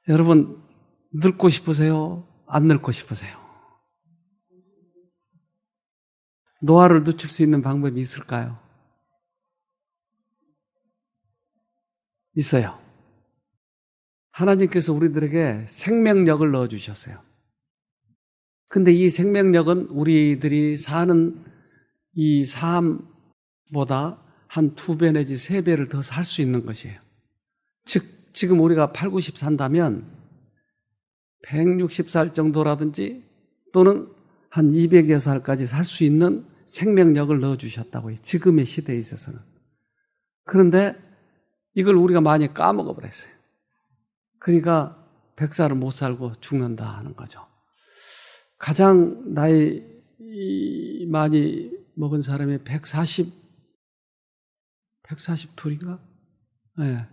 여러분, 늙고 싶으세요? 안 늙고 싶으세요? 노화를 늦출 수 있는 방법이 있을까요? 있어요. 하나님께서 우리들에게 생명력을 넣어주셨어요. 근데 이 생명력은 우리들이 사는 이 삶보다 한 2배 내지 3배를 더 살 수 있는 것이에요. 즉, 지금 우리가 8, 90 산다면 160살 정도라든지 또는 한 200여 살까지 살 수 있는 생명력을 넣어주셨다고요. 지금의 시대에 있어서는. 그런데 이걸 우리가 많이 까먹어버렸어요. 그러니까 100살을 못 살고 죽는다 하는 거죠. 가장 나이 많이 먹은 사람이 142인가? 네,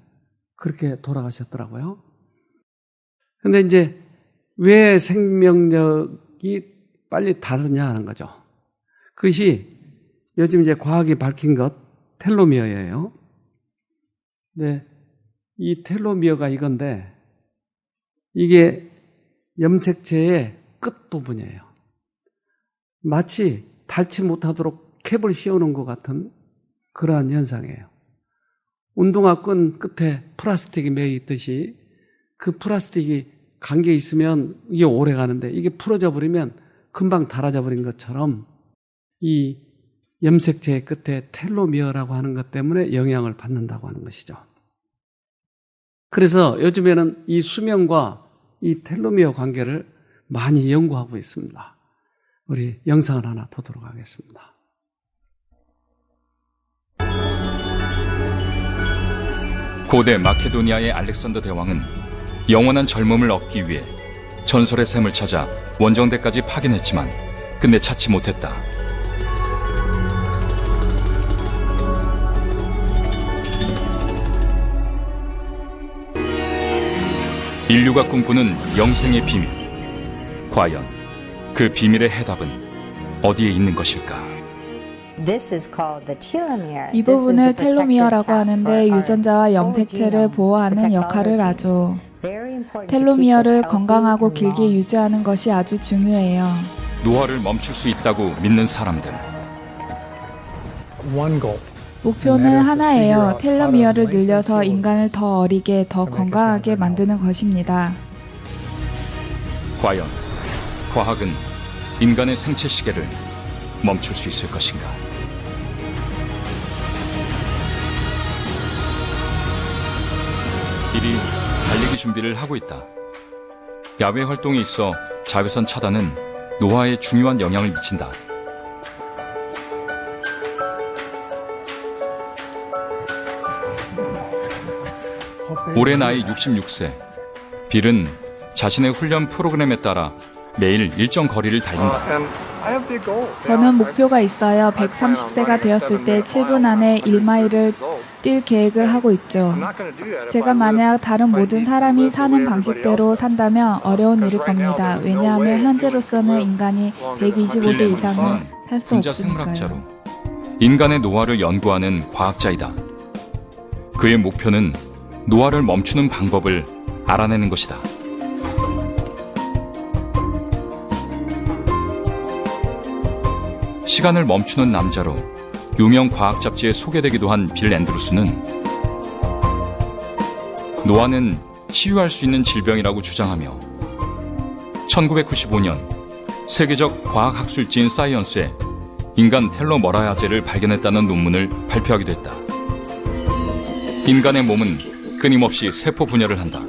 그렇게 돌아가셨더라고요. 근데 이제 왜 생명력이 빨리 다르냐 하는 거죠. 그것이 요즘 이제 과학이 밝힌 것, 텔로미어예요. 네, 이 텔로미어가 이건데 이게 염색체의 끝부분이에요. 마치 닳지 못하도록 캡을 씌우는 것 같은 그러한 현상이에요. 운동화 끈 끝에 플라스틱이 매여 있듯이 그 플라스틱이 감겨 있으면 이게 오래 가는데 이게 풀어져 버리면 금방 닳아져 버린 것처럼 이 염색체의 끝에 텔로미어라고 하는 것 때문에 영향을 받는다고 하는 것이죠. 그래서 요즘에는 이 수명과 이 텔로미어 관계를 많이 연구하고 있습니다. 우리 영상을 하나 보도록 하겠습니다. 고대 마케도니아의 알렉산더 대왕은 영원한 젊음을 얻기 위해 전설의 샘을 찾아 원정대까지 파견했지만 끝내 찾지 못했다. 인류가 꿈꾸는 영생의 비밀. 과연 그 비밀의 해답은 어디에 있는 것일까? 이 부분을 텔로미어라고 하는데 유전자와 염색체를 보호하는 역할을 하죠. 텔로미어를 건강하고 길게 유지하는 것이 아주 중요해요. 노화를 멈출 수 있다고 믿는 사람들. 목표는 하나예요. 텔로미어를 늘려서 인간을 더 어리게, 더 건강하게 만드는 것입니다. 과연 과학은 인간의 생체 시계를 멈출 수 있을 것인가? 이리 달리기 준비를 하고 있다. 야외 활동에 있어 자외선 차단은 노화에 중요한 영향을 미친다. 올해 나이 66세. 빌은 자신의 훈련 프로그램에 따라 매일 일정 거리를 달린다. 저는 목표가 있어요. 130세가 되었을 때 7분 안에 1마일을 뛸 계획을 하고 있죠. 제가 만약 다른 모든 사람이 사는 방식대로 산다면 어려운 일일 겁니다. 왜냐하면 현재로서는 인간이 125세 이상은 살 수 없으니까요. 인간의 노화를 연구하는 과학자이다. 그의 목표는 노화를 멈추는 방법을 알아내는 것이다. 시간을 멈추는 남자로 유명 과학 잡지에 소개되기도 한 빌 앤드루스는 노화는 치유할 수 있는 질병이라고 주장하며 1995년 세계적 과학학술지인 사이언스에 인간 텔로머라야제를 발견했다는 논문을 발표하기도 했다. 인간의 몸은 끊임없이 세포 분열을 한다.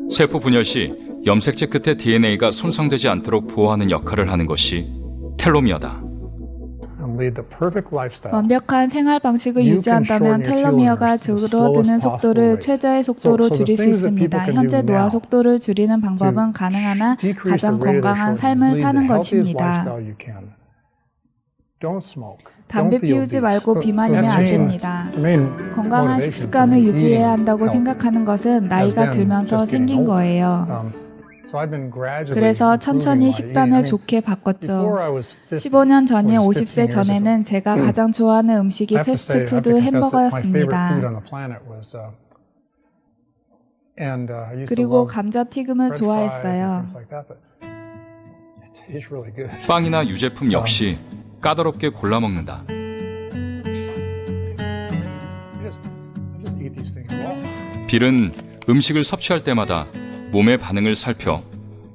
세포 분열 시 염색체 끝의 DNA가 손상되지 않도록 보호하는 역할을 하는 것이 텔로미어다. 완벽한 생활 방식을 유지한다면 텔로미어가 줄어드는 속도를 최저의 속도로 줄일 수 있습니다. 현재 노화 속도를 줄이는 방법은 가능하나 가장 건강한 삶을 사는 것입니다. 담배 피우지 말고 비만이면 안 됩니다. 건강한 식습관을 유지해야 한다고 생각하는 것은 나이가 들면서 생긴 거예요. 그래서 천천히 식단을 좋게 바꿨죠. 15년 전인 50세 전에는 제가 가장 좋아하는 음식이 패스트푸드 햄버거였습니다. 그리고 감자튀김을 좋아했어요. 빵이나 유제품 역시 까다롭게 골라 먹는다. 빌은 음식을 섭취할 때마다 몸의 반응을 살펴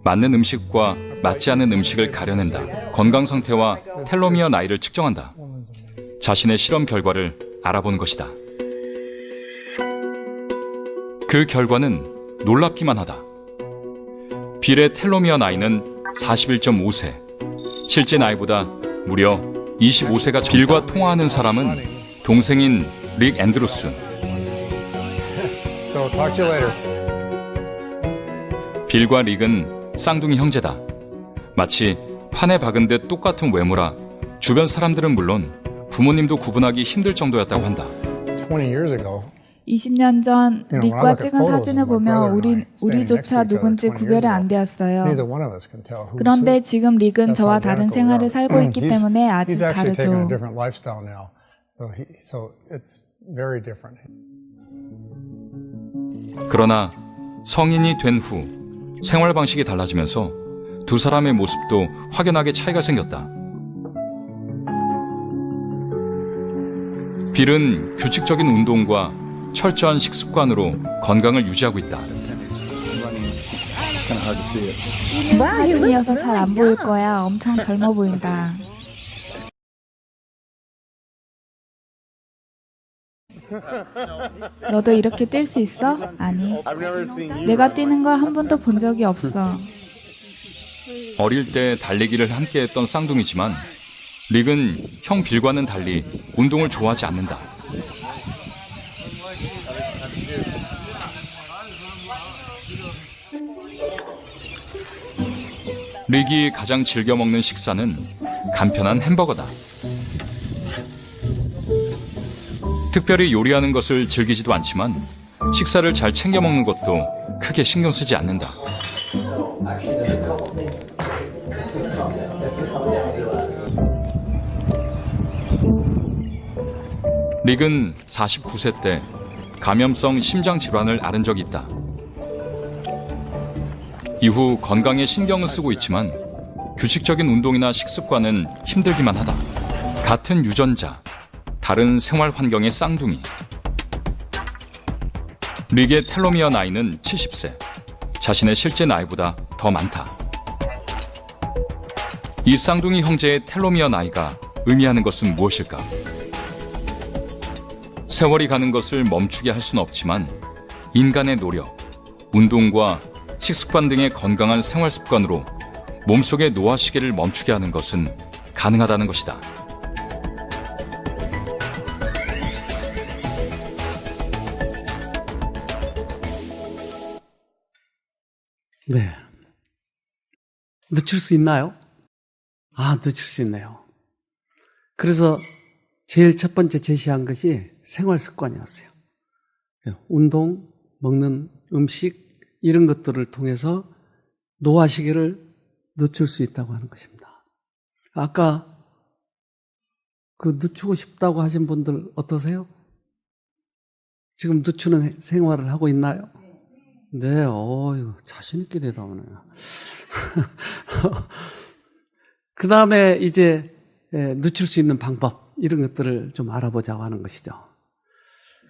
맞는 음식과 맞지 않는 음식을 가려낸다. 건강 상태와 텔로미어 나이를 측정한다. 자신의 실험 결과를 알아보는 것이다. 그 결과는 놀랍기만 하다. 빌의 텔로미어 나이는 41.5세. 실제 나이보다 무려 25세가 적다. 빌과 통화하는 사람은 동생인 릭 앤드루슨. So talk to you later. 빌과 릭은 쌍둥이 형제다. 마치 판에 박은 듯 똑같은 외모라 주변 사람들은 물론 부모님도 구분하기 힘들 정도였다고 한다. 20 years ago, 20년 전 릭과 찍은 사진을 보면 우리조차 누군지 구별이 안 되었어요. neither one of us can tell who's 그런데 who. 지금 릭은 저와 다른 생활을 살고 있기 때문에 아주 He's actually taken a 다르죠. different lifestyle now. So it's very different. 그러나 성인이 된 후 생활 방식이 달라지면서 두 사람의 모습도 확연하게 차이가 생겼다. 빌은 규칙적인 운동과 철저한 식습관으로 건강을 유지하고 있다. 뛰는 사진이어서 잘 안 보일 거야. 엄청 젊어 보인다. 너도 이렇게 뛸 수 있어? 아니. 내가 뛰는 걸 한 번도 본 적이 없어. 어릴 때 달리기를 함께했던 쌍둥이지만 릭은 형 빌과는 달리 운동을 좋아하지 않는다. 릭이 가장 즐겨 먹는 식사는 간편한 햄버거다. 특별히 요리하는 것을 즐기지도 않지만 식사를 잘 챙겨 먹는 것도 크게 신경 쓰지 않는다. 릭은 49세 때 감염성 심장 질환을 앓은 적이 있다. 이후 건강에 신경을 쓰고 있지만 규칙적인 운동이나 식습관은 힘들기만 하다. 같은 유전자, 다른 생활 환경의 쌍둥이. 릭의 텔로미어 나이는 70세. 자신의 실제 나이보다 더 많다. 이 쌍둥이 형제의 텔로미어 나이가 의미하는 것은 무엇일까? 세월이 가는 것을 멈추게 할 수는 없지만 인간의 노력, 운동과 식습관 등의 건강한 생활 습관으로 몸속의 노화 시계를 멈추게 하는 것은 가능하다는 것이다. 네. 늦출 수 있나요? 늦출 수 있네요. 그래서 제일 첫 번째 제시한 것이 생활 습관이었어요. 운동, 먹는 음식, 이런 것들을 통해서 노화 시계를 늦출 수 있다고 하는 것입니다. 아까 그 늦추고 싶다고 하신 분들 어떠세요? 지금 늦추는 생활을 하고 있나요? 네, 자신 있게 대답하네요. 그 다음에 이제 늦출 수 있는 방법, 이런 것들을 좀 알아보자고 하는 것이죠.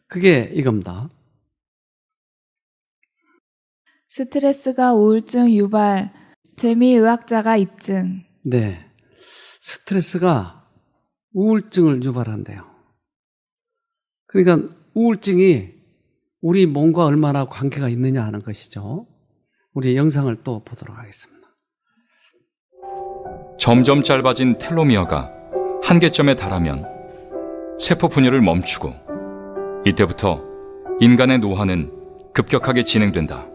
그게 이겁니다. 스트레스가 우울증 유발, 재미의학자가 입증. 네. 스트레스가 우울증을 유발한대요. 그러니까 우울증이 우리 몸과 얼마나 관계가 있느냐 하는 것이죠. 우리 영상을 또 보도록 하겠습니다. 점점 짧아진 텔로미어가 한계점에 달하면 세포 분열을 멈추고 이때부터 인간의 노화는 급격하게 진행된다.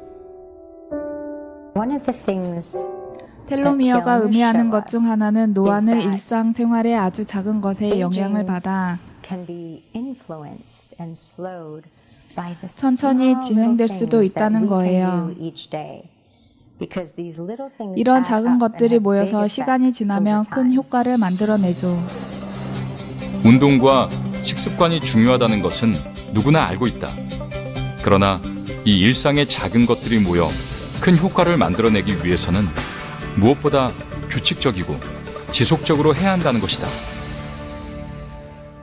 텔로미어가 의미하는 것 중 하나는 노화는 일상생활의 아주 작은 것에 영향을 받아 천천히 진행될 수도 있다는 거예요. 이런 작은 것들이 모여서 시간이 지나면 큰 효과를 만들어내죠. 운동과 식습관이 중요하다는 것은 누구나 알고 있다. 그러나 이 일상의 작은 것들이 모여 큰 효과를 만들어내기 위해서는 무엇보다 규칙적이고 지속적으로 해야 한다는 것이다.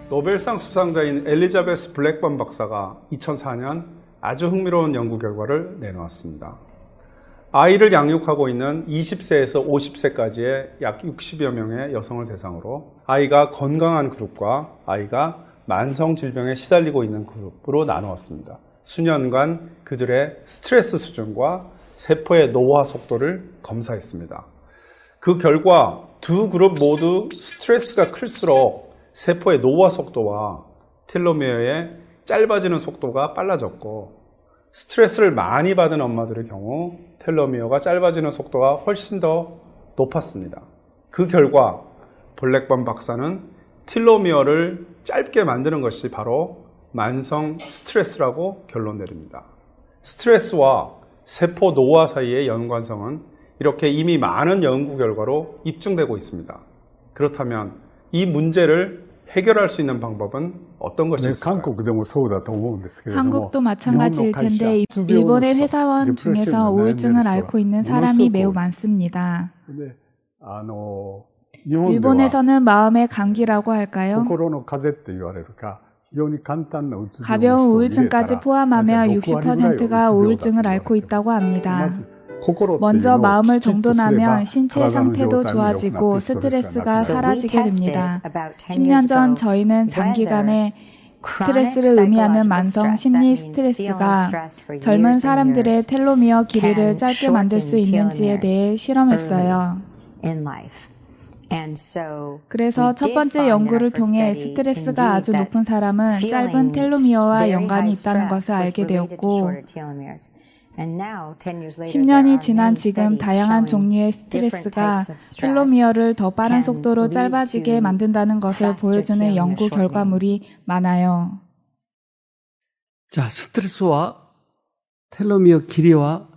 노벨상 수상자인 엘리자베스 블랙번 박사가 2004년 아주 흥미로운 연구 결과를 내놓았습니다. 아이를 양육하고 있는 20세에서 50세까지의 약 60여 명의 여성을 대상으로 아이가 건강한 그룹과 아이가 만성 질병에 시달리고 있는 그룹으로 나누었습니다. 수년간 그들의 스트레스 수준과 세포의 노화 속도를 검사했습니다. 그 결과 두 그룹 모두 스트레스가 클수록 세포의 노화 속도와 텔로미어의 짧아지는 속도가 빨라졌고, 스트레스를 많이 받은 엄마들의 경우 텔로미어가 짧아지는 속도가 훨씬 더 높았습니다. 그 결과 블랙번 박사는 텔로미어를 짧게 만드는 것이 바로 만성 스트레스라고 결론 내립니다. 스트레스와 세포 노화 사이의 연관성은 이렇게 이미 많은 연구 결과로 입증되고 있습니다. 그렇다면 이 문제를 해결할 수 있는 방법은 어떤 것이 있을까요? 한국도 마찬가지일 텐데 일본의 회사원 중에서 우울증을 앓고 있는 사람이 매우 많습니다. 일본에서는 마음의 감기라고 할까요? 가벼운 우울증까지 포함하며 60%가 우울증을 앓고 있다고 합니다. 먼저 마음을 정돈하면 신체 상태도 좋아지고 스트레스가 사라지게 됩니다. 10년 전 저희는 장기간의 스트레스를 의미하는 만성 심리 스트레스가 젊은 사람들의 텔로미어 길이를 짧게 만들 수 있는지에 대해 실험했어요. 그래서 첫 번째 연구를 통해 스트레스가 아주 높은 사람은 짧은 텔로미어와 연관이 있다는 것을 알게 되었고, 10년이 지난 지금 다양한 종류의 스트레스가 텔로미어를 더 빠른 속도로 짧아지게 만든다는 것을 보여주는 연구 결과물이 많아요. 자, 스트레스와 텔로미어 길이와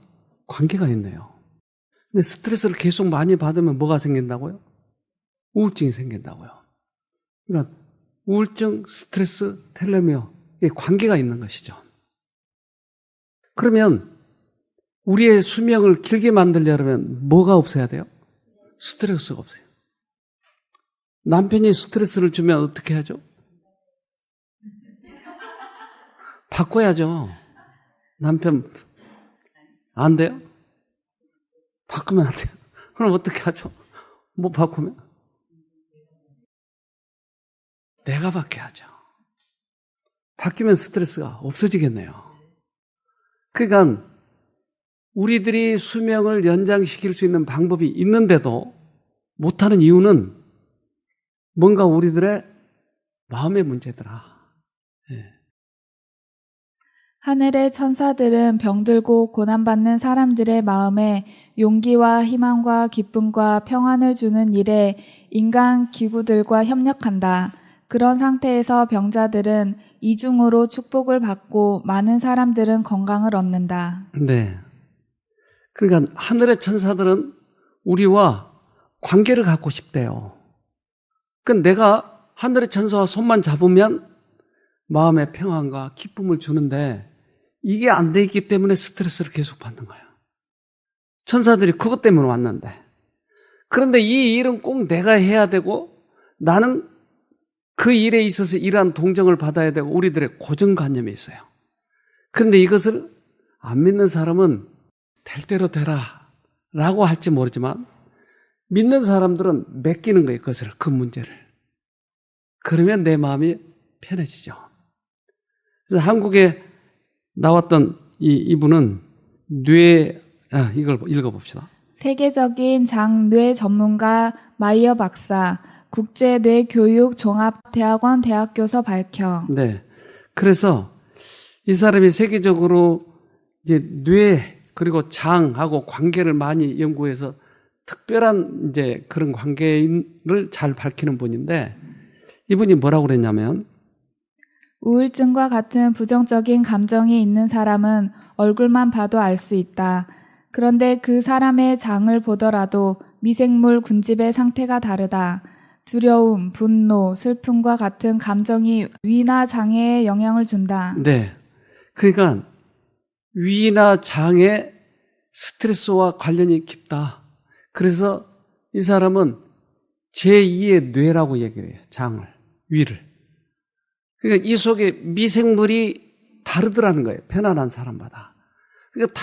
관계가 있네요. 근데 스트레스를 계속 많이 받으면 뭐가 생긴다고요? 우울증이 생긴다고요. 그러니까 우울증, 스트레스, 텔로미어, 이게 관계가 있는 것이죠. 그러면 우리의 수명을 길게 만들려면 뭐가 없어야 돼요? 스트레스가 없어요. 남편이 스트레스를 주면 어떻게 하죠? 바꿔야죠. 남편 안 돼요? 바꾸면 안 돼요. 그럼 어떻게 하죠? 뭐 바꾸면? 내가 바뀌어야죠. 바뀌면 스트레스가 없어지겠네요. 그러니까 우리들이 수명을 연장시킬 수 있는 방법이 있는데도 못하는 이유는 뭔가 우리들의 마음의 문제더라. 예. 하늘의 천사들은 병들고 고난받는 사람들의 마음에 용기와 희망과 기쁨과 평안을 주는 일에 인간 기구들과 협력한다. 그런 상태에서 병자들은 이중으로 축복을 받고 많은 사람들은 건강을 얻는다. 네. 그러니까 하늘의 천사들은 우리와 관계를 갖고 싶대요. 그러니까 내가 하늘의 천사와 손만 잡으면 마음의 평안과 기쁨을 주는데 이게 안 돼 있기 때문에 스트레스를 계속 받는 거예요. 천사들이 그것 때문에 왔는데. 그런데 이 일은 꼭 내가 해야 되고 나는 그 일에 있어서 이러한 동정을 받아야 되고 우리들의 고정관념이 있어요. 그런데 이것을 안 믿는 사람은 될 대로 되라 라고 할지 모르지만 믿는 사람들은 맡기는 거예요. 그것을, 그 문제를. 그러면 내 마음이 편해지죠. 그래서 한국에 나왔던 이분은 이걸 읽어봅시다. 세계적인 장뇌 전문가 마이어 박사, 국제뇌교육종합대학원 대학교서 밝혀. 네. 그래서 이 사람이 세계적으로 이제 뇌 그리고 장하고 관계를 많이 연구해서 특별한 이제 그런 관계를 잘 밝히는 분인데 이분이 뭐라고 그랬냐면 우울증과 같은 부정적인 감정이 있는 사람은 얼굴만 봐도 알 수 있다. 그런데 그 사람의 장을 보더라도 미생물 군집의 상태가 다르다. 두려움, 분노, 슬픔과 같은 감정이 위나 장애에 영향을 준다. 네. 그러니까 위나 장의 스트레스와 관련이 깊다. 그래서 이 사람은 제2의 뇌라고 얘기를 해요. 장을, 위를. 그러니까 이 속에 미생물이 다르더라는 거예요. 편안한 사람마다. 그러니까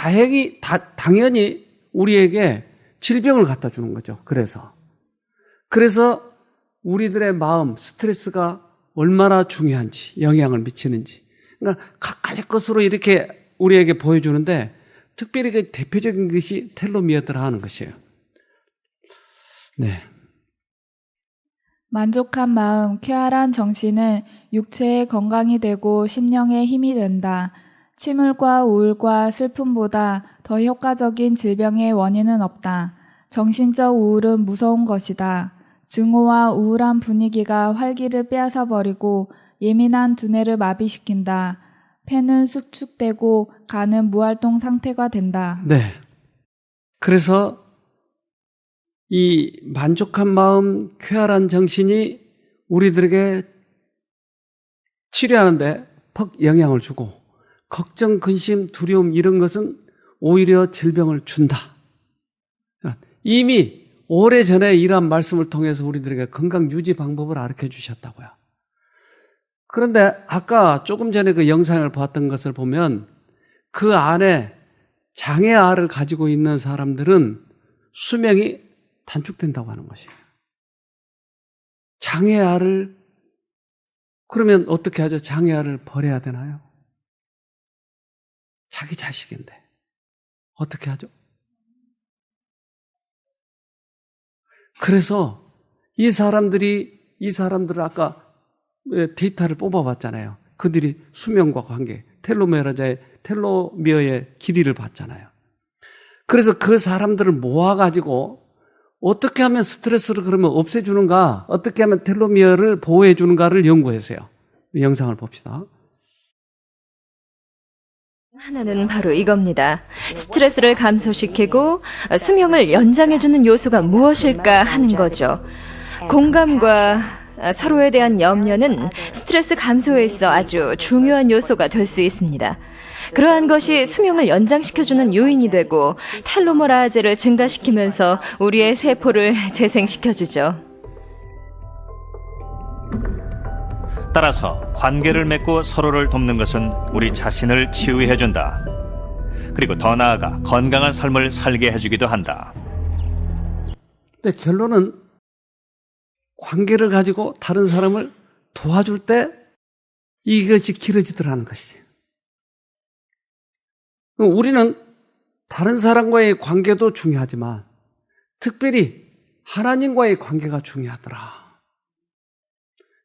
당연히 우리에게 질병을 갖다 주는 거죠. 그래서 우리들의 마음, 스트레스가 얼마나 중요한지, 영향을 미치는지. 그러니까 각가지 것으로 이렇게 우리에게 보여주는데 특별히 그 대표적인 것이 텔로미어드라 하는 것이에요. 네. 만족한 마음, 쾌활한 정신은 육체의 건강이 되고 심령의 힘이 된다. 침울과 우울과 슬픔보다 더 효과적인 질병의 원인은 없다. 정신적 우울은 무서운 것이다. 증오와 우울한 분위기가 활기를 빼앗아 버리고 예민한 두뇌를 마비시킨다. 폐는 수축되고 간은 무활동 상태가 된다. 네. 그래서 이 만족한 마음, 쾌활한 정신이 우리들에게 치료하는데 퍽 영향을 주고 걱정, 근심, 두려움 이런 것은 오히려 질병을 준다. 이미 오래전에 이러한 말씀을 통해서 우리들에게 건강 유지 방법을 가르쳐 주셨다고요. 그런데 아까 조금 전에 그 영상을 봤던 것을 보면 그 안에 장애아를 가지고 있는 사람들은 수명이 단축된다고 하는 것이에요. 장애아를 그러면 어떻게 하죠? 장애아를 버려야 되나요? 자기 자식인데 어떻게 하죠? 그래서 이 사람들을 아까 데이터를 뽑아봤잖아요. 그들이 수명과 관계, 텔로미어의 길이를 봤잖아요. 그래서 그 사람들을 모아가지고 어떻게 하면 스트레스를 그러면 없애주는가, 어떻게 하면 텔로미어를 보호해주는가를 연구했어요. 이 영상을 봅시다. 하나는 바로 이겁니다. 스트레스를 감소시키고 수명을 연장해주는 요소가 무엇일까 하는 거죠. 공감과 서로에 대한 염려는 스트레스 감소에 있어 아주 중요한 요소가 될 수 있습니다. 그러한 것이 수명을 연장시켜주는 요인이 되고 텔로메라제를 증가시키면서 우리의 세포를 재생시켜주죠. 따라서 관계를 맺고 서로를 돕는 것은 우리 자신을 치유해준다. 그리고 더 나아가 건강한 삶을 살게 해주기도 한다. 근데 결론은 관계를 가지고 다른 사람을 도와줄 때 이것이 길어지더라는 것이지. 우리는 다른 사람과의 관계도 중요하지만 특별히 하나님과의 관계가 중요하더라.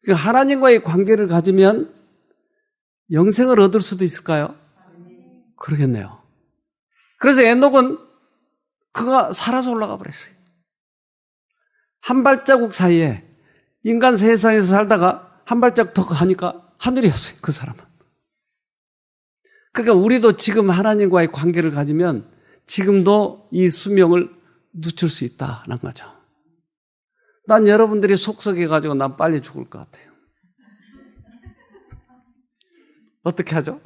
하나님과의 관계를 가지면 영생을 얻을 수도 있을까요? 그러겠네요. 그래서 에녹은 그가 살아서 올라가 버렸어요. 한 발자국 사이에 인간 세상에서 살다가 한 발자국 더 가니까 하늘이었어요. 그 사람은. 그러니까 우리도 지금 하나님과의 관계를 가지면 지금도 이 수명을 늦출 수 있다는 거죠. 난 여러분들이 속썩여가지고 난 빨리 죽을 것 같아요. 어떻게 하죠?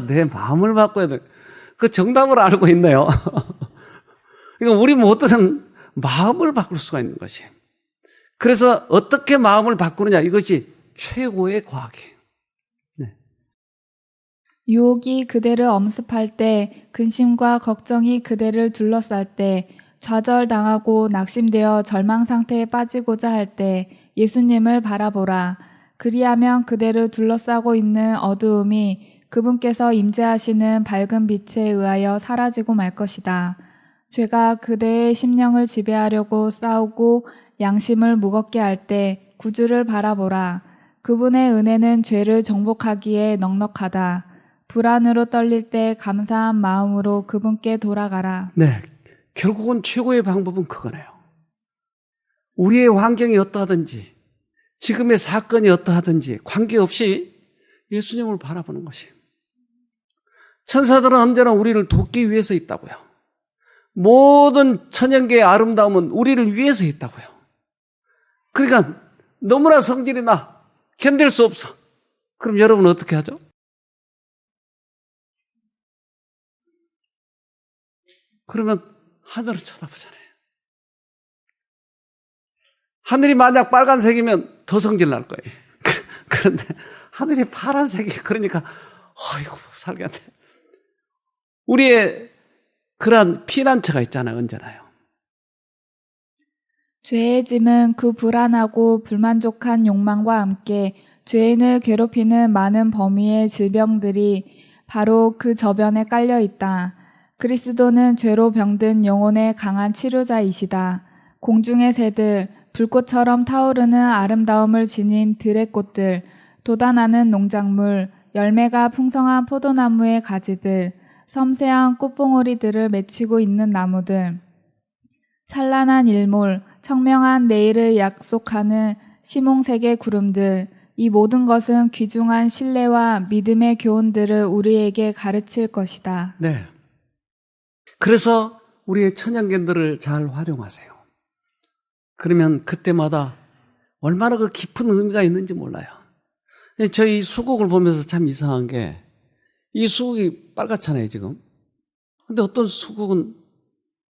내 마음을 바꿔야 돼. 그 정답을 알고 있네요. 그러니까 우리 모두는 마음을 바꿀 수가 있는 것이에요. 그래서 어떻게 마음을 바꾸느냐, 이것이 최고의 과학이에요. 네. 유혹이 그대를 엄습할 때, 근심과 걱정이 그대를 둘러쌀 때, 좌절당하고 낙심되어 절망 상태에 빠지고자 할 때 예수님을 바라보라. 그리하면 그대를 둘러싸고 있는 어두움이 그분께서 임재하시는 밝은 빛에 의하여 사라지고 말 것이다. 죄가 그대의 심령을 지배하려고 싸우고 양심을 무겁게 할 때 구주를 바라보라. 그분의 은혜는 죄를 정복하기에 넉넉하다. 불안으로 떨릴 때 감사한 마음으로 그분께 돌아가라. 네. 결국은 최고의 방법은 그거네요. 우리의 환경이 어떠하든지 지금의 사건이 어떠하든지 관계없이 예수님을 바라보는 것이에요. 천사들은 언제나 우리를 돕기 위해서 있다고요. 모든 천연계의 아름다움은 우리를 위해서 있다고요. 그러니까 너무나 성질이 나 견딜 수 없어. 그럼 여러분은 어떻게 하죠? 그러면 하늘을 쳐다보잖아요. 하늘이 만약 빨간색이면 더 성질 날 거예요. 그런데 하늘이 파란색이 그러니까 어이구 살겠네. 우리의 그러한 피난처가 있잖아요. 언제나요. 죄의 짐은 그 불안하고 불만족한 욕망과 함께 죄인을 괴롭히는 많은 범위의 질병들이 바로 그 저변에 깔려 있다. 그리스도는 죄로 병든 영혼의 강한 치료자이시다. 공중의 새들, 불꽃처럼 타오르는 아름다움을 지닌 들의 꽃들, 돋아나는 농작물, 열매가 풍성한 포도나무의 가지들, 섬세한 꽃봉오리들을 맺히고 있는 나무들, 찬란한 일몰, 청명한 내일을 약속하는 시몽색의 구름들, 이 모든 것은 귀중한 신뢰와 믿음의 교훈들을 우리에게 가르칠 것이다. 네. 그래서 우리의 천연견들을 잘 활용하세요. 그러면 그때마다 얼마나 그 깊은 의미가 있는지 몰라요. 저희 수국을 보면서 참 이상한 게 이 수국이 빨갛잖아요, 지금. 근데 어떤 수국은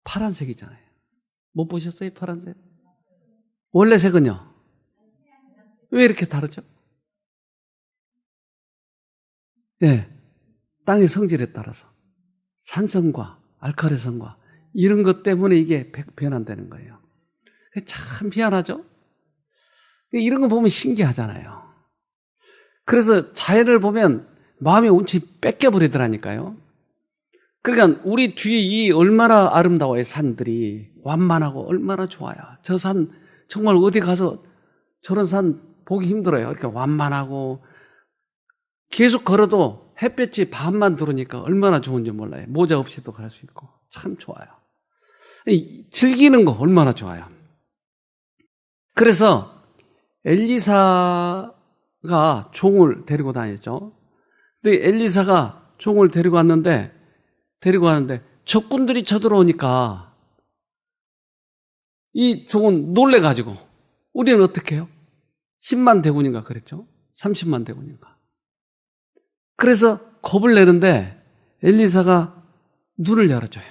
파란색이잖아요. 못 보셨어요, 파란색? 원래 색은요? 왜 이렇게 다르죠? 예, 땅의 성질에 따라서 산성과 알칼리성과 이런 것 때문에 이게 변한다는 거예요. 참 희한하죠? 이런 거 보면 신기하잖아요. 그래서 자연을 보면 마음이 온전히 뺏겨버리더라니까요. 그러니까 우리 뒤에 이 얼마나 아름다워요. 산들이 완만하고 얼마나 좋아요. 저 산 정말 어디 가서 저런 산 보기 힘들어요. 이렇게 완만하고 계속 걸어도 햇볕이 반만 들어오니까 얼마나 좋은지 몰라요. 모자 없이도 갈 수 있고 참 좋아요. 즐기는 거 얼마나 좋아요. 그래서 엘리사가 종을 데리고 다녔죠. 근데 엘리사가 종을 데리고 왔는데 적군들이 쳐들어오니까 이 종은 놀래가지고 우리는 어떻게 해요? 10만 대군인가 그랬죠? 30만 대군인가. 그래서 겁을 내는데 엘리사가 눈을 열어줘요.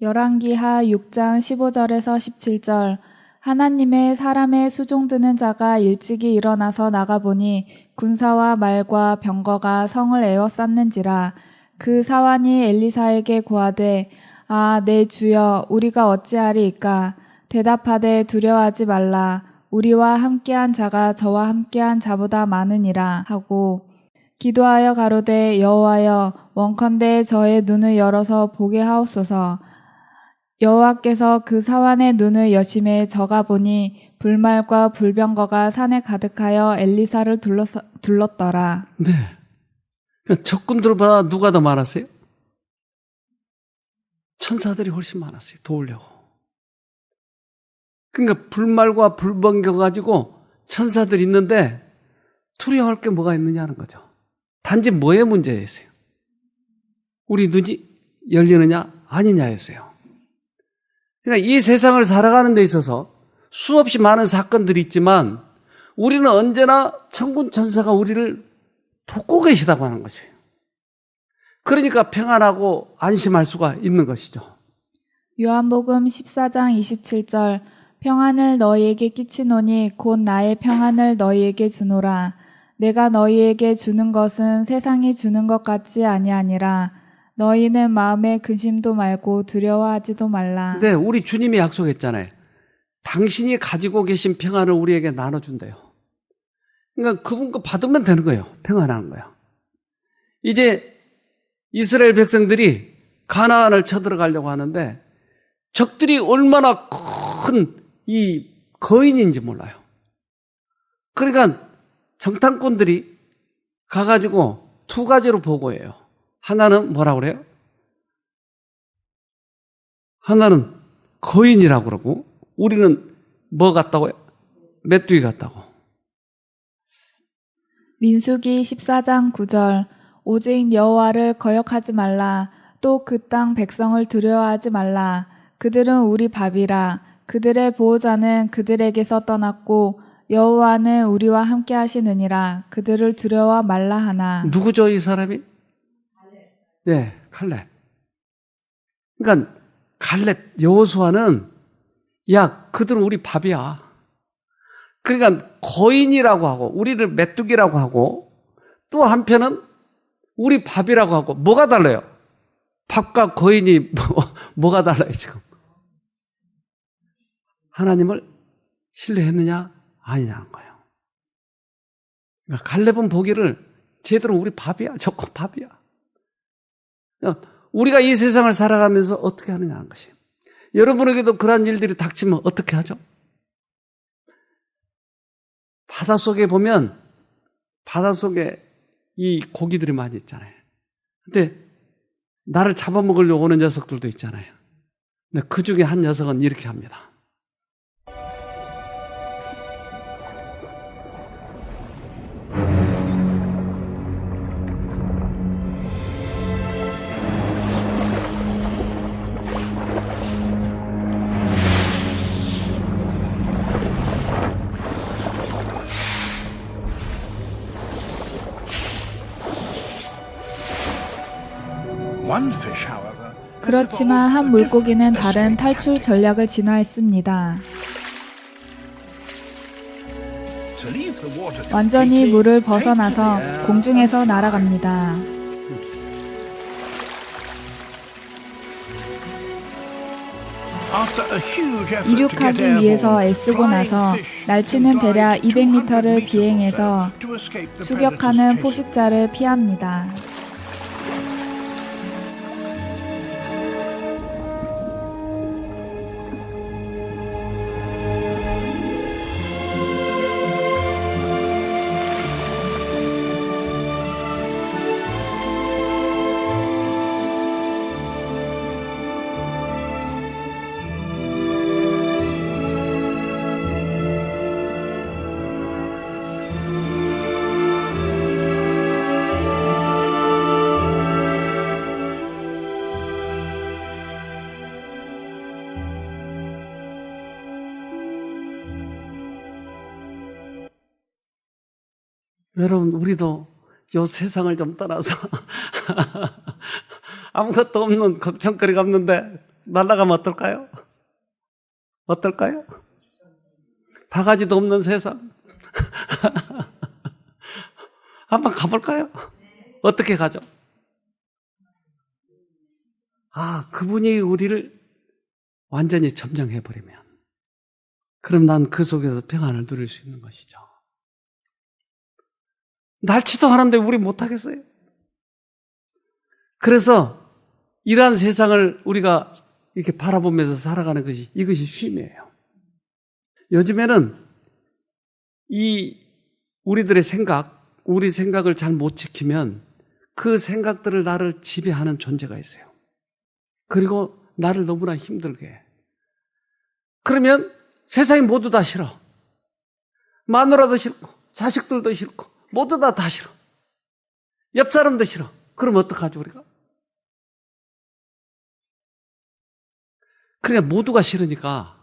열왕기하 6장 15절에서 17절 하나님의 사람의 수종드는 자가 일찍이 일어나서 나가보니 군사와 말과 병거가 성을 에워쌌는지라. 그 사환이 엘리사에게 고하되 아, 내 주여, 우리가 어찌하리이까? 대답하되 두려워하지 말라. 우리와 함께한 자가 저와 함께한 자보다 많으니라 하고 기도하여 가로되 여호와여, 원컨대 저의 눈을 열어서 보게 하옵소서. 여호와께서 그 사환의 눈을 여심해 저가 보니 불말과 불병거가 산에 가득하여 엘리사를 둘렀더라. 네. 그러니까 적군들보다 누가 더 많았어요? 천사들이 훨씬 많았어요. 도우려고. 그러니까 불말과 불병거 가지고 천사들이 있는데 두려워할 게 뭐가 있느냐는 거죠. 단지 뭐의 문제였어요? 우리 눈이 열리느냐 아니냐였어요. 그러니까 이 세상을 살아가는 데 있어서 수없이 많은 사건들이 있지만 우리는 언제나 천군 천사가 우리를 돕고 계시다고 하는 것이에요. 그러니까 평안하고 안심할 수가 있는 것이죠. 요한복음 14장 27절 평안을 너희에게 끼치노니 곧 나의 평안을 너희에게 주노라. 내가 너희에게 주는 것은 세상이 주는 것 같지 아니하니라. 너희는 마음에 근심도 말고 두려워하지도 말라. 네, 우리 주님이 약속했잖아요. 당신이 가지고 계신 평안을 우리에게 나눠준대요. 그러니까 그분 거 받으면 되는 거예요. 평안하는 거예요. 이제 이스라엘 백성들이 가나안을 쳐들어가려고 하는데 적들이 얼마나 큰 이 거인인지 몰라요. 그러니까 정탐꾼들이 가가지고 두 가지로 보고해요. 하나는 뭐라고 그래요? 하나는 거인이라고 그러고 우리는 뭐 같다고요? 메뚜기 같다고. 민수기 14장 9절 오직 여호와를 거역하지 말라. 또 그 땅 백성을 두려워하지 말라. 그들은 우리 밥이라. 그들의 보호자는 그들에게서 떠났고 여호와는 우리와 함께 하시느니라. 그들을 두려워 말라 하나. 누구죠, 이 사람이? 네, 칼렙. 그러니까 갈렙, 여호수아는 야, 그들은 우리 밥이야. 그러니까 거인이라고 하고 우리를 메뚜기라고 하고 또 한편은 우리 밥이라고 하고 뭐가 달라요? 밥과 거인이 뭐가 달라요 지금? 하나님을 신뢰했느냐 아니냐는 거예요. 그러니까 갈렙은 보기를 쟤들은 우리 밥이야. 저거 밥이야. 그러니까 우리가 이 세상을 살아가면서 어떻게 하느냐는 것이에요. 여러분에게도 그러한 일들이 닥치면 어떻게 하죠? 바닷속에 보면 바닷속에 이 고기들이 많이 있잖아요. 근데 나를 잡아먹으려고 오는 녀석들도 있잖아요. 근데 그 중에 한 녀석은 이렇게 합니다. 그렇지만 한 물고기는 다른 탈출 전략을 진화했습니다. 완전히 물을 벗어나서 공중에서 날아갑니다. 이륙하기 위해서 애쓰고 나서 날치는 대략 200m를 비행해서 추격하는 포식자를 피합니다. 여러분, 우리도 이 세상을 좀 떠나서 아무것도 없는 걱정거리가 없는데 날아가면 어떨까요? 어떨까요? 바가지도 없는 세상. 한번 가볼까요? 어떻게 가죠? 아, 그분이 우리를 완전히 점령해버리면 그럼 난 그 속에서 평안을 누릴 수 있는 것이죠. 날치도 하는데 우리 못하겠어요? 그래서 이러한 세상을 우리가 이렇게 바라보면서 살아가는 것이 이것이 쉼이에요. 요즘에는 이 우리들의 생각, 우리 생각을 잘 못 지키면 그 생각들을 나를 지배하는 존재가 있어요. 그리고 나를 너무나 힘들게 해. 그러면 세상이 모두 다 싫어. 마누라도 싫고 자식들도 싫고 모두 다 싫어. 옆 사람도 싫어. 그럼 어떡하죠 우리가? 그러니까 모두가 싫으니까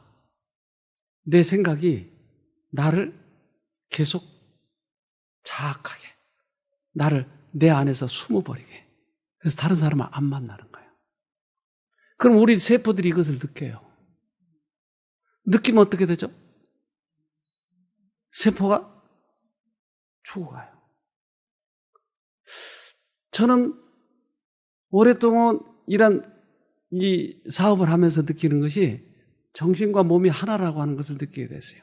내 생각이 나를 계속 자악하게, 나를 내 안에서 숨어버리게. 그래서 다른 사람을 안 만나는 거예요. 그럼 우리 세포들이 이것을 느껴요. 느끼면 어떻게 되죠? 세포가 죽어가요. 저는 오랫동안 이런 이 사업을 하면서 느끼는 것이 정신과 몸이 하나라고 하는 것을 느끼게 됐어요.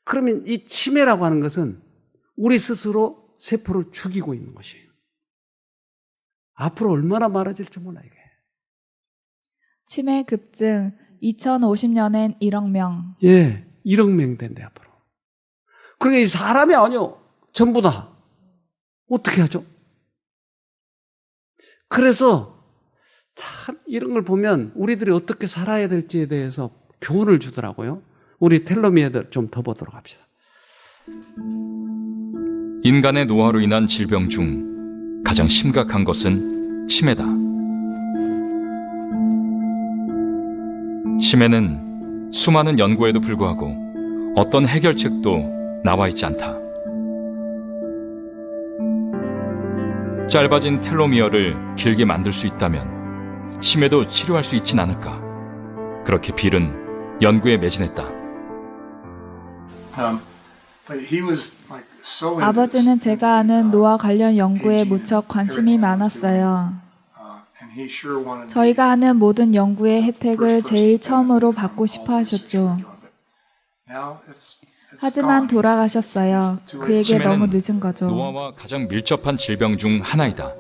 그러면 이 치매라고 하는 것은 우리 스스로 세포를 죽이고 있는 것이에요. 앞으로 얼마나 많아질지 몰라 이게. 치매 급증 2050년엔 1억 명. 예, 1억 명 된대 앞으로. 그러니까 이 사람이 아니요. 전부 다. 어떻게 하죠? 그래서 참 이런 걸 보면 우리들이 어떻게 살아야 될지에 대해서 교훈을 주더라고요. 우리 텔로미어들 좀 더 보도록 합시다. 인간의 노화로 인한 질병 중 가장 심각한 것은 치매다. 치매는 수많은 연구에도 불구하고 어떤 해결책도 나와 있지 않다. 짧아진 텔로미어를 길게 만들 수 있다면 치매도 치료할 수 있진 않을까. 그렇게 빌은 연구에 매진했다. But he was like so into 아버지는 this. 제가 아는 노화 관련 연구에 무척 관심이 많았어요. And he sure wanted 저희가 하는 모든 연구의 혜택을 제일 처음으로 받고 싶어 하셨죠. Now it's 하지만 gone. 돌아가셨어요. 그에게 치매는 너무 늦은 거죠. 노화와 가장 밀접한 질병 중 하나이다.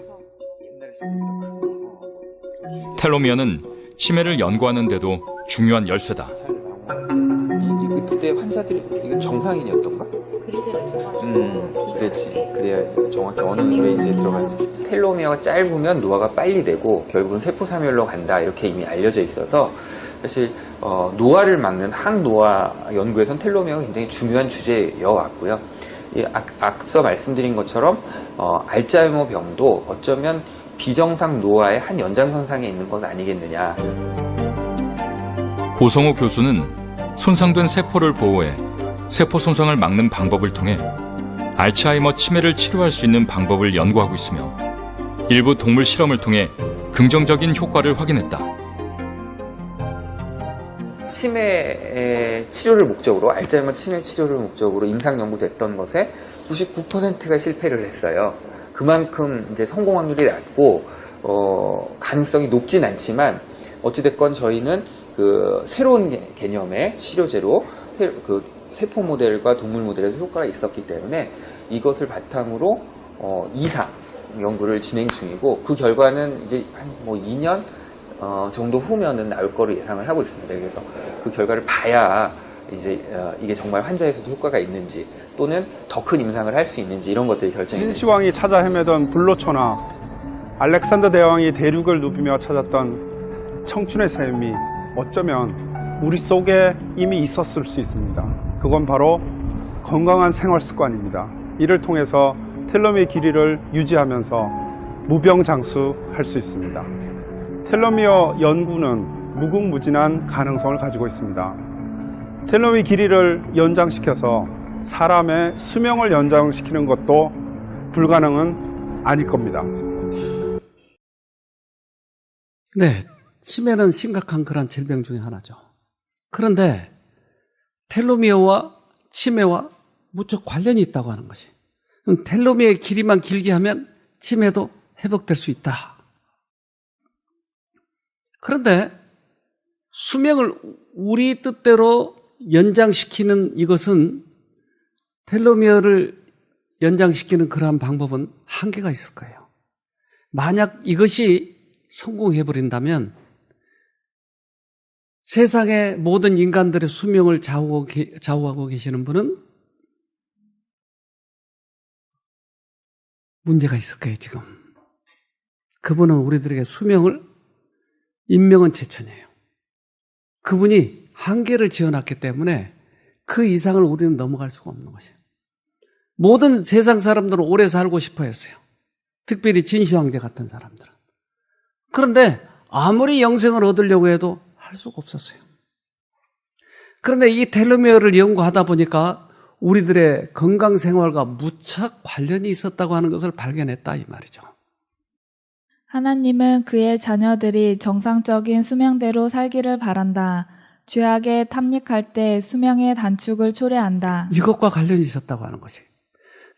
텔로미어는 치매를 연구하는 데도 중요한 열쇠다. 그때 환자들이 이거 정상인이었던가? 그랬지. 그래야 정확히 어느 레인지에 들어간지. 텔로미어가 짧으면 노화가 빨리 되고 결국은 세포사멸로 간다 이렇게 이미 알려져 있어서 사실 노화를 막는 항노화 연구에선 텔로미어가 굉장히 중요한 주제여 왔고요. 앞서 말씀드린 것처럼 알츠하이머 병도 어쩌면 비정상 노화의 한 연장선상에 있는 것 아니겠느냐. 고성호 교수는 손상된 세포를 보호해 세포 손상을 막는 방법을 통해 알츠하이머 치매를 치료할 수 있는 방법을 연구하고 있으며 일부 동물 실험을 통해 긍정적인 효과를 확인했다. 치매 치료를 목적으로, 알츠하이머 치매 치료를 목적으로 임상 연구됐던 것에 99%가 실패를 했어요. 그만큼 이제 성공 확률이 낮고 가능성이 높진 않지만 어찌됐건 저희는 그 새로운 개념의 치료제로 그 세포 모델과 동물 모델에서 효과가 있었기 때문에 이것을 바탕으로 이상 연구를 진행 중이고 그 결과는 이제 한 뭐 2년 정도 후면은 나올 거로 예상을 하고 있습니다. 그래서 그 결과를 봐야 이제 이게 정말 환자에서도 효과가 있는지 또는 더 큰 임상을 할 수 있는지 이런 것들이 결정이 됩니다. 진시황이 찾아 헤매던 불로초나 알렉산더 대왕이 대륙을 누비며 찾았던 청춘의 샘이 어쩌면 우리 속에 이미 있었을 수 있습니다. 그건 바로 건강한 생활 습관입니다. 이를 통해서 텔로미어 길이를 유지하면서 무병장수할 수 있습니다. 텔로미어 연구는 무궁무진한 가능성을 가지고 있습니다. 텔로미어 길이를 연장시켜서 사람의 수명을 연장시키는 것도 불가능은 아닐 겁니다. 네, 치매는 심각한 그런 질병 중에 하나죠. 그런데 텔로미어와 치매와 무척 관련이 있다고 하는 것이. 텔로미어의 길이만 길게 하면 치매도 회복될 수 있다. 그런데 수명을 우리 뜻대로 연장시키는 이것은 텔로미어를 연장시키는 그러한 방법은 한계가 있을 거예요. 만약 이것이 성공해버린다면 세상의 모든 인간들의 수명을 좌우하고 계시는 분은 문제가 있을 거예요, 지금. 그분은 우리들에게 수명을, 인명은 제천이에요. 그분이 한계를 지어놨기 때문에 그 이상을 우리는 넘어갈 수가 없는 것이에요. 모든 세상 사람들은 오래 살고 싶어 했어요. 특별히 진시황제 같은 사람들은. 그런데 아무리 영생을 얻으려고 해도 할 수가 없었어요. 그런데 이 텔로미어를 연구하다 보니까 우리들의 건강 생활과 무척 관련이 있었다고 하는 것을 발견했다 이 말이죠. 하나님은 그의 자녀들이 정상적인 수명대로 살기를 바란다. 죄악에 탐닉할 때 수명의 단축을 초래한다. 이것과 관련이 있었다고 하는 것이.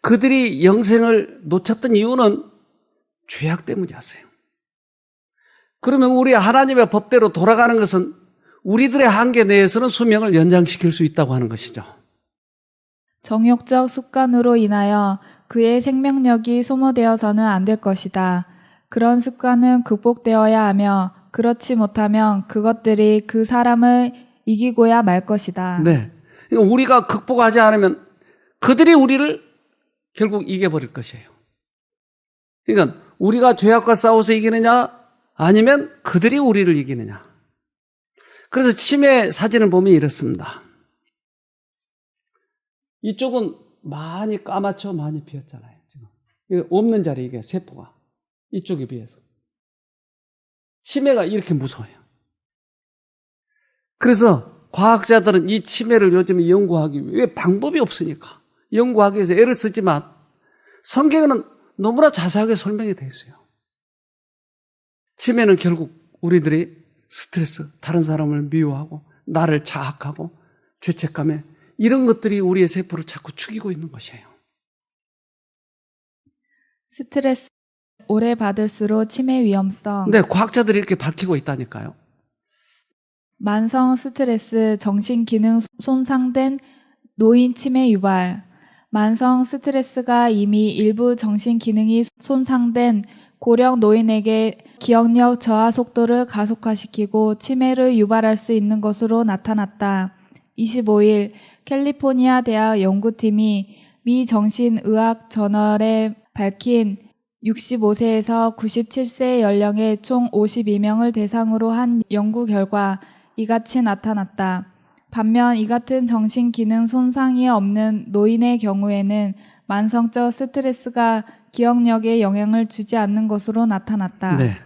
그들이 영생을 놓쳤던 이유는 죄악 때문이었어요. 그러면 우리 하나님의 법대로 돌아가는 것은 우리들의 한계 내에서는 수명을 연장시킬 수 있다고 하는 것이죠. 정욕적 습관으로 인하여 그의 생명력이 소모되어서는 안 될 것이다. 그런 습관은 극복되어야 하며 그렇지 못하면 그것들이 그 사람을 이기고야 말 것이다. 네. 그러니까 우리가 극복하지 않으면 그들이 우리를 결국 이겨버릴 것이에요. 그러니까 우리가 죄악과 싸워서 이기느냐 아니면 그들이 우리를 이기느냐. 그래서 치매 사진을 보면 이렇습니다. 이쪽은 많이 까맣죠? 많이 비었잖아요. 지금. 이게 없는 자리, 이게 세포가. 이쪽에 비해서. 치매가 이렇게 무서워요. 그래서 과학자들은 이 치매를 요즘에 연구하기 위해 방법이 없으니까 연구하기 위해서 애를 쓰지만 성경에는 너무나 자세하게 설명이 되어 있어요. 치매는 결국 우리들이 스트레스, 다른 사람을 미워하고 나를 자학하고 죄책감에 이런 것들이 우리의 세포를 자꾸 죽이고 있는 것이에요. 스트레스 오래 받을수록 치매 위험성. 근데 과학자들이 이렇게 밝히고 있다니까요. 만성 스트레스 정신 기능 손상된 노인 치매 유발. 만성 스트레스가 이미 일부 정신 기능이 손상된 고령 노인에게 기억력 저하 속도를 가속화시키고 치매를 유발할 수 있는 것으로 나타났다. 25일 캘리포니아 대학 연구팀이 미 정신의학 저널에 밝힌 65세에서 97세 연령의 총 52명을 대상으로 한 연구 결과 이같이 나타났다. 반면 이 같은 정신 기능 손상이 없는 노인의 경우에는 만성적 스트레스가 기억력에 영향을 주지 않는 것으로 나타났다. 네.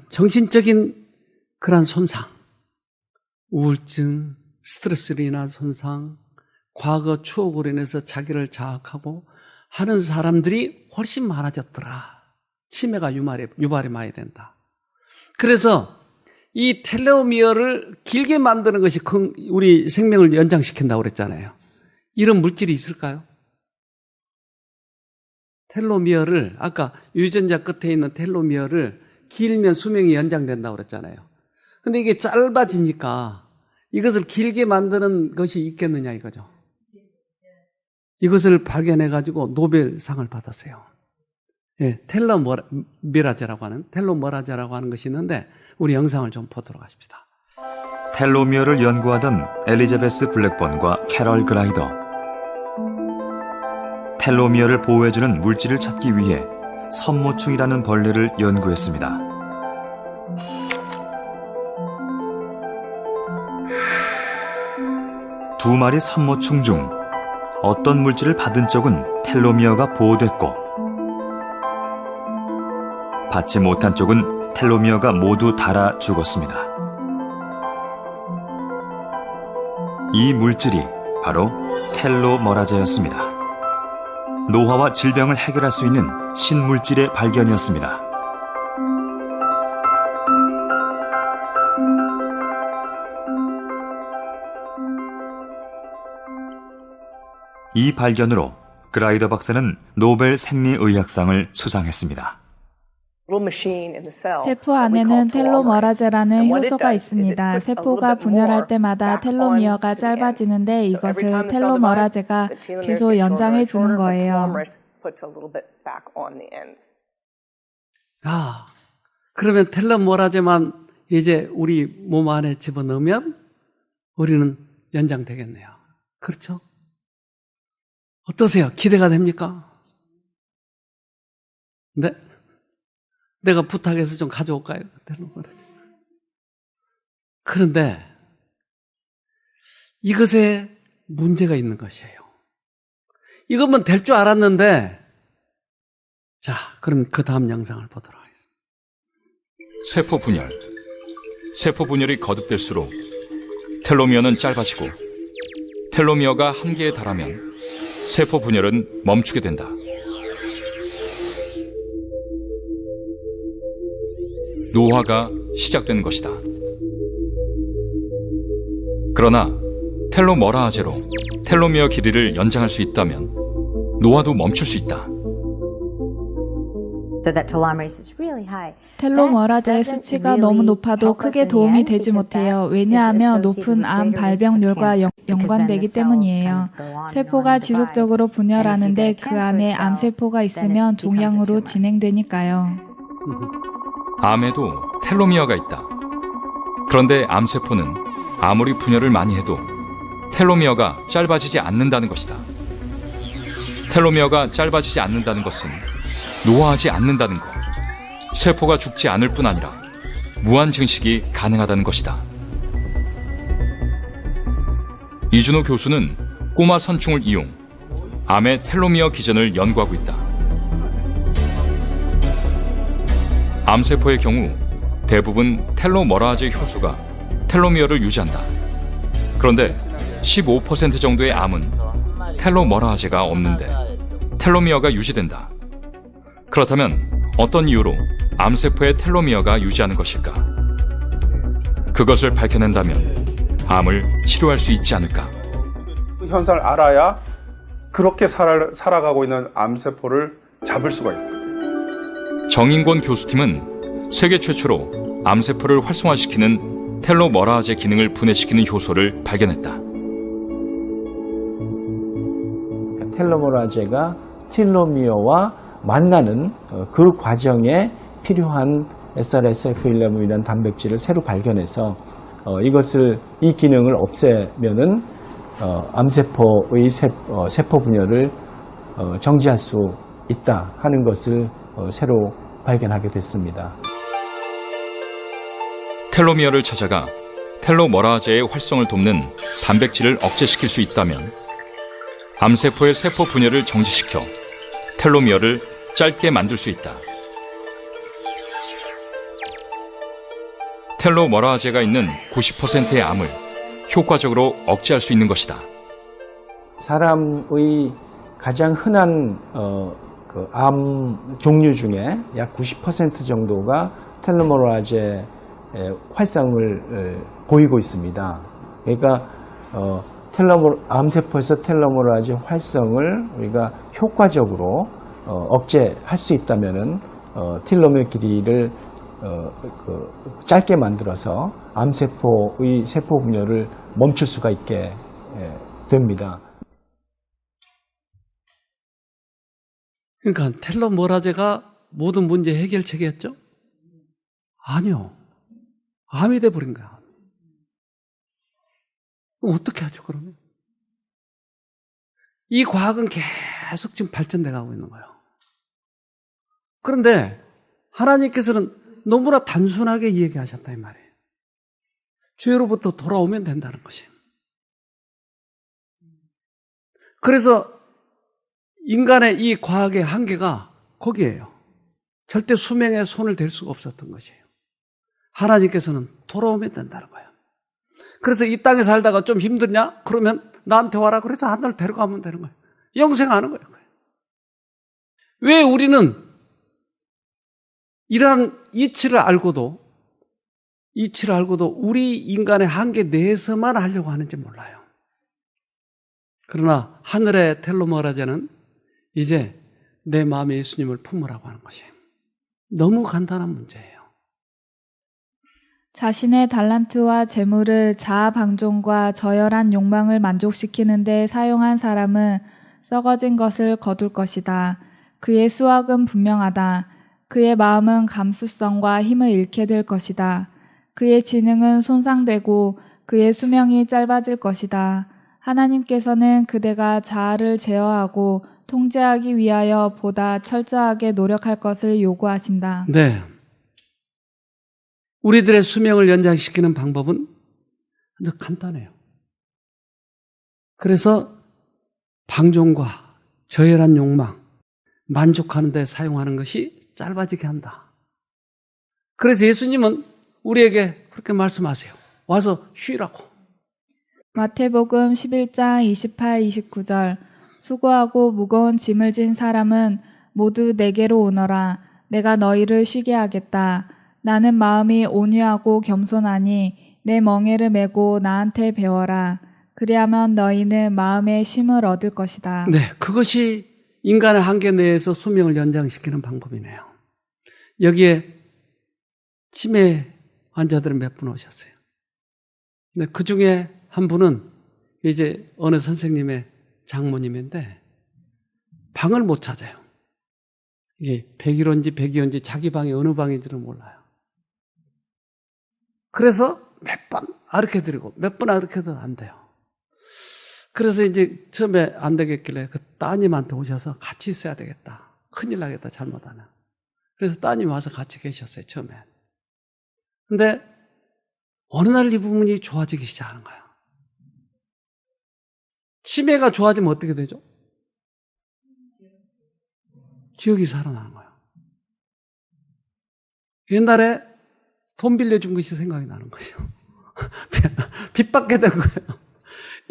정신적인 그런 손상, 우울증, 스트레스로 인한 손상, 과거 추억으로 인해서 자기를 자학하고 하는 사람들이 훨씬 많아졌더라. 치매가 유발이 많이 된다. 그래서 이 텔로미어를 길게 만드는 것이 우리 생명을 연장시킨다고 그랬잖아요. 이런 물질이 있을까요? 텔로미어를, 아까 유전자 끝에 있는 텔로미어를 길면 수명이 연장된다고 그랬잖아요. 근데 이게 짧아지니까 이것을 길게 만드는 것이 있겠느냐 이거죠. 이것을 발견해가지고 노벨상을 받았어요. 예, 텔로메라제라고 하는 것이 있는데 우리 영상을 좀 보도록 하십시다. 텔로미어를 연구하던 엘리자베스 블랙번과 캐럴 그라이더. 텔로미어를 보호해주는 물질을 찾기 위해 선모충이라는 벌레를 연구했습니다. 두 마리 선모충 중 어떤 물질을 받은 쪽은 텔로미어가 보호됐고 받지 못한 쪽은 텔로미어가 모두 닳아 죽었습니다. 이 물질이 바로 텔로머라제였습니다. 노화와 질병을 해결할 수 있는 신물질의 발견이었습니다. 이 발견으로 그라이더 박사는 노벨 생리의학상을 수상했습니다. 세포 안에는 텔로머라제라는 효소가 있습니다. 세포가 분열할 때마다 텔로미어가 짧아지는데 이것을 텔로머라제가 계속 연장해 주는 거예요. 그러면 텔로머라제만 이제 우리 몸 안에 집어넣으면 우리는 연장되겠네요. 그렇죠? 어떠세요? 기대가 됩니까? 네? 내가 부탁해서 좀 가져올까요? 그런데 이것에 문제가 있는 것이에요. 이것만 될 줄 알았는데, 자, 그럼 그 다음 영상을 보도록 하겠습니다. 세포 분열. 세포 분열이 거듭될수록 텔로미어는 짧아지고 텔로미어가 한계에 달하면 세포 분열은 멈추게 된다. 노화가 시작되는 것이다. 그러나 텔로머라제로 텔로미어 길이를 연장할 수 있다면 노화도 멈출 수 있다. 텔로머라제의 수치가 너무 높아도 크게 도움이 되지 못해요. 왜냐하면 높은 암 발병률과 연관되기 때문이에요. 세포가 지속적으로 분열하는데 그 안에 암세포가 있으면 종양으로 진행되니까요. 암에도 텔로미어가 있다. 그런데 암세포는 아무리 분열을 많이 해도 텔로미어가 짧아지지 않는다는 것이다. 텔로미어가 짧아지지 않는다는 것은 노화하지 않는다는 것, 세포가 죽지 않을 뿐 아니라 무한 증식이 가능하다는 것이다. 이준호 교수는 꼬마 선충을 이용 암의 텔로미어 기전을 연구하고 있다. 암세포의 경우 대부분 텔로머라제 효소가 텔로미어를 유지한다. 그런데 15% 정도의 암은 텔로머라제가 없는데 텔로미어가 유지된다. 그렇다면 어떤 이유로 암세포의 텔로미어가 유지하는 것일까? 그것을 밝혀낸다면 암을 치료할 수 있지 않을까? 그 현상을 알아야 그렇게 살아가고 있는 암세포를 잡을 수가 있다. 정인권 교수팀은 세계 최초로 암세포를 활성화시키는 텔로머라제 기능을 분해시키는 효소를 발견했다. 텔로머라제가 텔로미어와 만나는 그 과정에 필요한 SRSF1이라는 단백질을 새로 발견해서 이 기능을 없애면은 암세포의 세포 분열을 정지할 수 있다 하는 것을 새로 발견하게 됐습니다. 텔로미어를 찾아가 텔로머라제의 활성을 돕는 단백질을 억제시킬 수 있다면 암세포의 세포 분열을 정지시켜 텔로미어를 짧게 만들 수 있다. 텔로머라제가 있는 90%의 암을 효과적으로 억제할 수 있는 것이다. 사람의 가장 흔한 암 종류 중에 약 90% 정도가 텔로머라제 활성을 보이고 있습니다. 그러니까 암세포에서 텔로머라제 활성을 우리가 효과적으로 억제할 수 있다면은 텔로미어 길이를 짧게 만들어서 암세포의 세포 분열을 멈출 수가 있게 됩니다. 그러니까 텔로머라제가 모든 문제 해결책이었죠? 아니요. 암이 돼버린 거야. 어떻게 하죠, 그러면? 이 과학은 계속 지금 발전돼 가고 있는 거예요. 그런데 하나님께서는 너무나 단순하게 얘기하셨다 이 말이에요. 죄로부터 돌아오면 된다는 것이에요. 그래서 인간의 이 과학의 한계가 거기에요. 절대 수명에 손을 댈 수가 없었던 것이에요. 하나님께서는 돌아오면 된다는 거예요. 그래서 이 땅에 살다가 좀 힘드냐? 그러면 나한테 와라. 그래서 하늘을 데려가면 되는 거예요. 영생하는 거예요. 왜 우리는 이러한 이치를 알고도 우리 인간의 한계 내에서만 하려고 하는지 몰라요. 그러나 하늘의 텔로머라제는 이제 내 마음에 예수님을 품으라고 하는 것이에요. 너무 간단한 문제예요. 자신의 달란트와 재물을 자아 방종과 저열한 욕망을 만족시키는 데 사용한 사람은 썩어진 것을 거둘 것이다. 그의 수확은 분명하다. 그의 마음은 감수성과 힘을 잃게 될 것이다. 그의 지능은 손상되고 그의 수명이 짧아질 것이다. 하나님께서는 그대가 자아를 제어하고 통제하기 위하여 보다 철저하게 노력할 것을 요구하신다. 네. 우리들의 수명을 연장시키는 방법은 아주 간단해요. 그래서 방종과 저열한 욕망, 만족하는 데 사용하는 것이 짧아지게 한다. 그래서 예수님은 우리에게 그렇게 말씀하세요. 와서 쉬라고. 마태복음 11장 28, 29절 수고하고 무거운 짐을 진 사람은 모두 내게로 오너라. 내가 너희를 쉬게 하겠다. 나는 마음이 온유하고 겸손하니 내 멍에를 메고 나한테 배워라. 그리하면 너희는 마음의 쉼을 얻을 것이다. 네, 그것이 인간의 한계 내에서 수명을 연장시키는 방법이네요. 여기에 치매 환자들은 몇 분 오셨어요. 근데 그 중에 한 분은 이제 어느 선생님의 장모님인데 방을 못 찾아요. 이게 101호인지 102호인지 자기 방이 어느 방인지는 몰라요. 그래서 몇 번 아르켜드리고 몇 번 아르켜도 안 돼요. 그래서 이제 처음에 안 되겠길래 그 따님한테 오셔서 같이 있어야 되겠다. 큰일 나겠다, 잘못하면. 그래서 따님이 와서 같이 계셨어요, 처음에. 근데 어느 날 이 부분이 좋아지기 시작하는 거예요. 치매가 좋아지면 어떻게 되죠? 기억이 살아나는 거예요. 옛날에 돈 빌려준 것이 생각이 나는 거예요. 빚받게 된 거예요.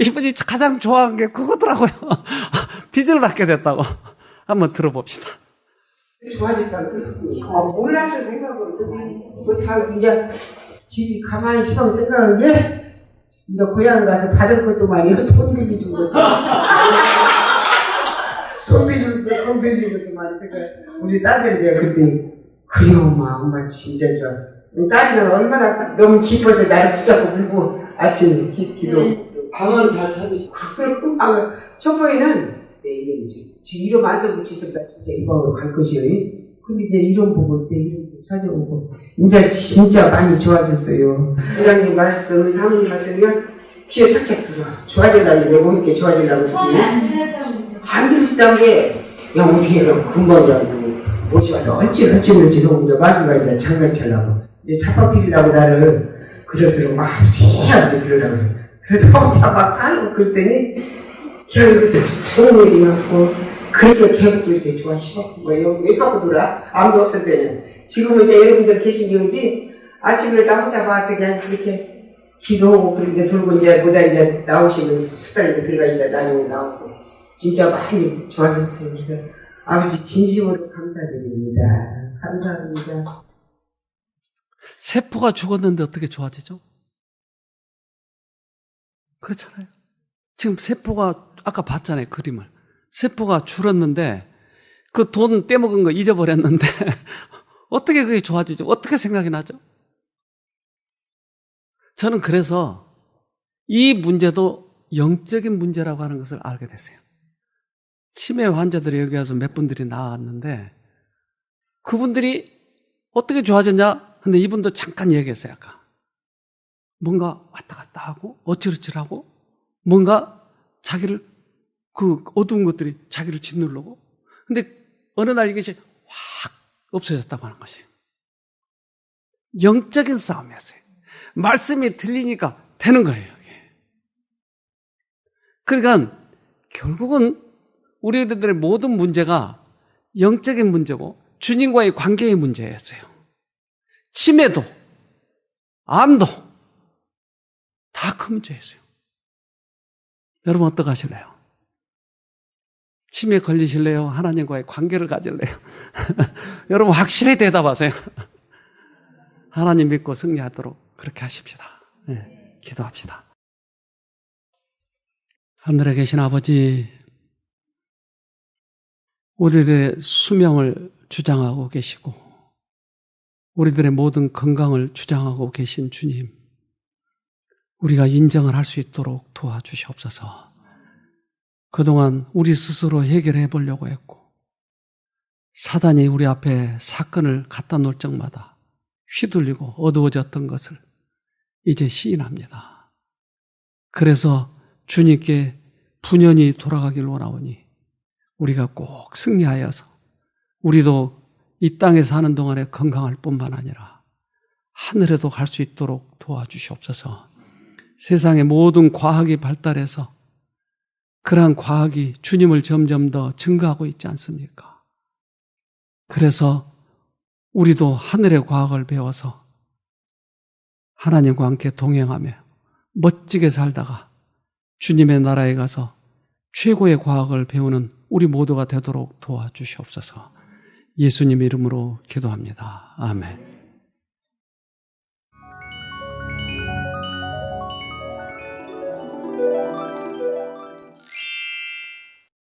이분이 가장 좋아한 게 그거더라고요. 빚을 받게 됐다고. 한번 들어봅시다. 좋아졌다. 몰랐을 생각으로 다 그냥 집이 가만히 시방 생각한 게 이제 고향 가서 받을 것도 많이요. 돈 빌려준 것도 돈 빌려준 것도 많이. 그래서 우리 딸들이 내가 그때 그래 엄마 진짜 좋아. 딸이는 얼마나 너무 기뻐서 나를 붙잡고 불고 아침 기도. 방은 잘 찾으시고. 그리고 첩보이는 내 이름 지금 이름 안 써붙이서 나 진짜 이 방으로 갈 것이요. 근데 이제 이름 보고 내 이름 찾아오고 이제 진짜 많이 좋아졌어요. 부장님 말씀, 우리 사모님 말씀이면 귀에 착착 들어. 좋아지려고 내 몸이 좋아지려고 그러지. 안 들으시다는 게 야 어떻게 그럼 금방이라고 오지 와서 어찌 하고 이제 마귀가 이제 장난치려고 이제 잡아뜨리려고 나를 그래서 막 해야지 그러려고 그래. 그래서 너무 잡아가고 그랬더니 그냥 여기서 좋은 일이 많고 그렇게 개국도 이렇게 좋아하시고 뭐요 왜 갖고 놀아? 아무도 없을 때는 지금은 이제 여러분들 계신 경우지 아침에 나 혼자 봐서 그냥 그렇게 기도하고 그리고 이제 돌고 이제 보다 이제 나오시면 수다리도 들어가 이제 나오고 진짜 많이 좋아졌어요. 그래서 아버지 진심으로 감사드립니다. 감사합니다. 세포가 죽었는데 어떻게 좋아지죠? 그렇잖아요. 지금 세포가 아까 봤잖아요. 그림을. 세포가 줄었는데 그 돈 떼먹은 거 잊어버렸는데 어떻게 그게 좋아지죠? 어떻게 생각이 나죠? 저는 그래서 이 문제도 영적인 문제라고 하는 것을 알게 됐어요. 치매 환자들이 여기 와서 몇 분들이 나왔는데 그분들이 어떻게 좋아졌냐? 근데 이분도 잠깐 얘기했어요. 아까 뭔가 왔다 갔다 하고 어찌어찌하고 뭔가 자기를 그 어두운 것들이 자기를 짓누르고 근데 어느 날 이것이 확 없어졌다고 하는 것이에요. 영적인 싸움이었어요. 말씀이 들리니까 되는 거예요. 이게. 그러니까 결국은 우리들의 모든 문제가 영적인 문제고 주님과의 관계의 문제였어요. 치매도 암도 다 큰 문제였어요. 여러분 어떻게 하실래요? 치매 걸리실래요? 하나님과의 관계를 가질래요? 여러분 확실히 대답하세요. 하나님 믿고 승리하도록 그렇게 하십시다. 네, 기도합시다. 하늘에 계신 아버지, 우리들의 수명을 주장하고 계시고 우리들의 모든 건강을 주장하고 계신 주님, 우리가 인정을 할 수 있도록 도와주시옵소서. 그동안 우리 스스로 해결해 보려고 했고 사단이 우리 앞에 사건을 갖다 놓을 적마다 휘둘리고 어두워졌던 것을 이제 시인합니다. 그래서 주님께 분연히 돌아가길 원하오니 우리가 꼭 승리하여서 우리도 이 땅에 사는 동안에 건강할 뿐만 아니라 하늘에도 갈 수 있도록 도와주시옵소서. 세상의 모든 과학이 발달해서 그러한 과학이 주님을 점점 더 증거하고 있지 않습니까? 그래서 우리도 하늘의 과학을 배워서 하나님과 함께 동행하며 멋지게 살다가 주님의 나라에 가서 최고의 과학을 배우는 우리 모두가 되도록 도와주시옵소서. 예수님 이름으로 기도합니다. 아멘.